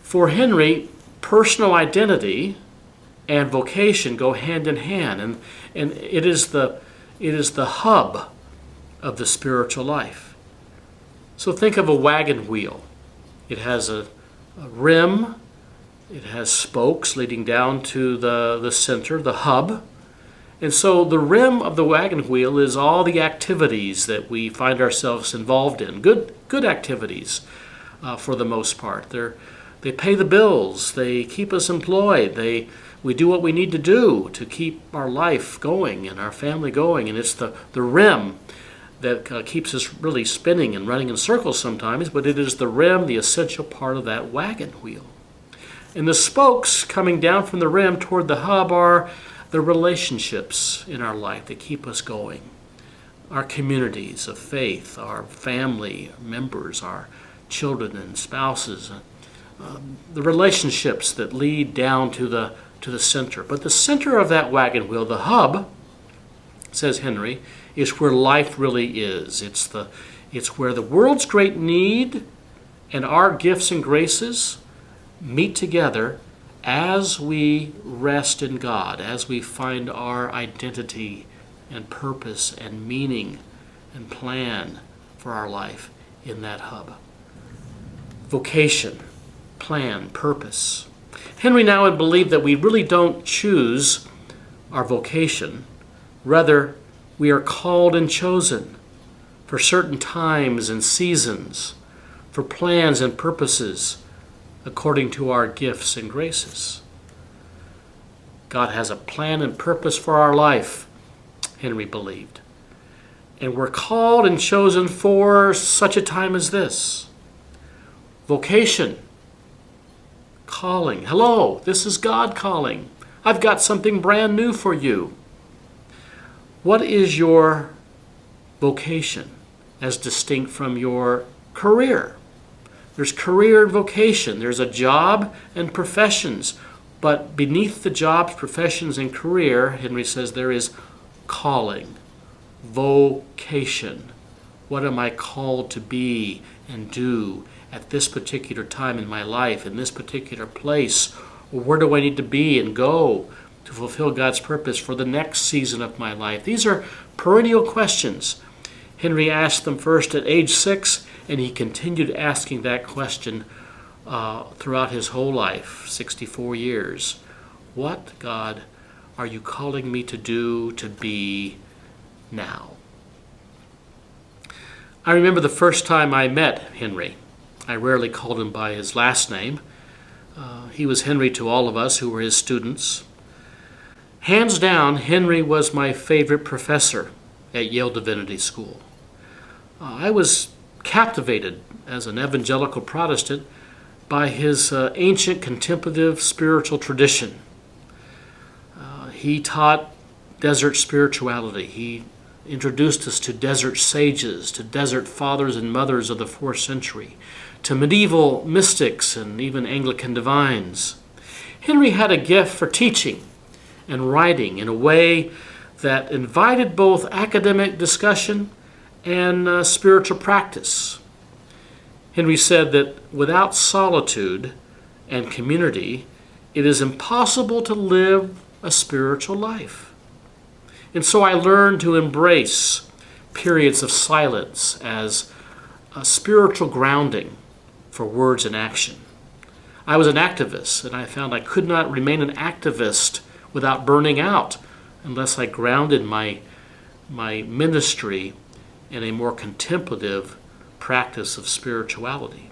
For Henry, personal identity and vocation go hand in hand, and it is the hub of the spiritual life. So think of a wagon wheel. It has a rim, it has spokes leading down to the center, the hub. And so the rim of the wagon wheel is all the activities that we find ourselves involved in, good activities for the most part. They pay the bills, they keep us employed, we do what we need to do to keep our life going and our family going, and it's the rim that keeps us really spinning and running in circles sometimes, but it is the rim, the essential part of that wagon wheel. And the spokes coming down from the rim toward the hub are the relationships in our life that keep us going. Our communities of faith, our family members, our children and spouses, the relationships that lead down to the center. But the center of that wagon wheel, the hub, says Henry, is where life really is. It's where the world's great need and our gifts and graces meet together as we rest in God, as we find our identity and purpose and meaning and plan for our life in that hub. Vocation, plan, purpose. Henry now would believe that we really don't choose our vocation. Rather, we are called and chosen for certain times and seasons, for plans and purposes according to our gifts and graces. God has a plan and purpose for our life, Henry believed. And we're called and chosen for such a time as this. Vocation, calling. Hello, this is God calling. I've got something brand new for you. What is your vocation as distinct from your career? There's career and vocation. There's a job and professions. But beneath the jobs, professions, and career, Henry says there is calling, vocation. What am I called to be and do at this particular time in my life, in this particular place? Or where do I need to be and go to fulfill God's purpose for the next season of my life? These are perennial questions. Henry asked them first at age 6, and he continued asking that question throughout his whole life, 64 years. What, God, are you calling me to do, to be now? I remember the first time I met Henry. I rarely called him by his last name. He was Henry to all of us who were his students. Hands down, Henry was my favorite professor at Yale Divinity School. I was captivated as an evangelical Protestant by his ancient contemplative spiritual tradition. He taught desert spirituality. He introduced us to desert sages, to desert fathers and mothers of the 4th century, to medieval mystics and even Anglican divines. Henry had a gift for teaching and writing in a way that invited both academic discussion and spiritual practice. Henry said that without solitude and community, it is impossible to live a spiritual life. And so I learned to embrace periods of silence as a spiritual grounding for words and action. I was an activist, and I found I could not remain an activist without burning out unless I grounded my ministry in a more contemplative practice of spirituality.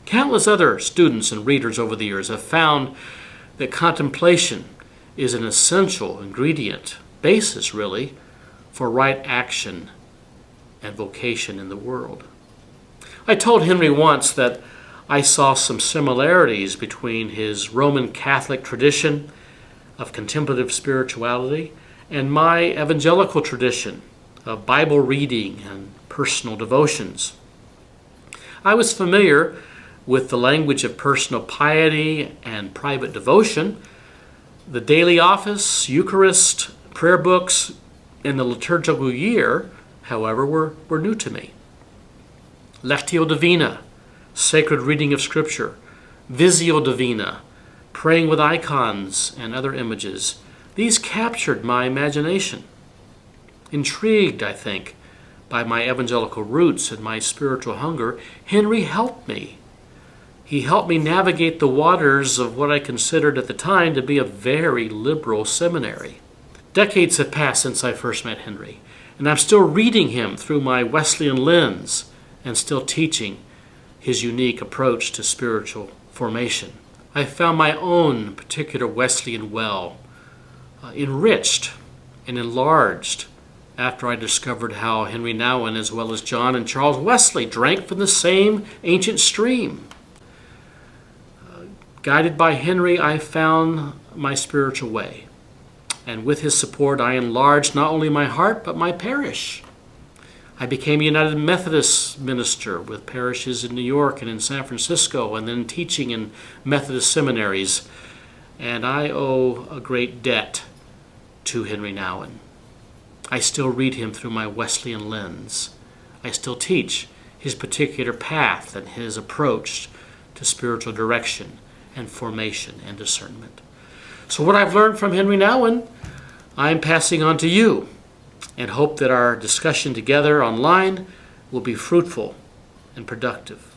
Countless other students and readers over the years have found that contemplation is an essential ingredient, basis really, for right action and vocation in the world. I told Henry once that I saw some similarities between his Roman Catholic tradition of contemplative spirituality and my evangelical tradition of Bible reading and personal devotions. I was familiar with the language of personal piety and private devotion. The daily office, Eucharist, prayer books, and the liturgical year, however, were new to me. Lectio Divina, sacred reading of Scripture, Visio Divina, praying with icons and other images. These captured my imagination. Intrigued, I think, by my evangelical roots and my spiritual hunger, Henry helped me. He helped me navigate the waters of what I considered at the time to be a very liberal seminary. Decades have passed since I first met Henry, and I'm still reading him through my Wesleyan lens and still teaching his unique approach to spiritual formation. I found my own particular Wesleyan well enriched and enlarged after I discovered how Henry Nouwen, as well as John and Charles Wesley, drank from the same ancient stream. Guided by Henry, I found my spiritual way. And with his support, I enlarged not only my heart, but my parish. I became a United Methodist minister with parishes in New York and in San Francisco, and then teaching in Methodist seminaries. And I owe a great debt to Henry Nouwen. I still read him through my Wesleyan lens. I still teach his particular path and his approach to spiritual direction and formation and discernment. So what I've learned from Henry Nouwen, I'm passing on to you, and hope that our discussion together online will be fruitful and productive.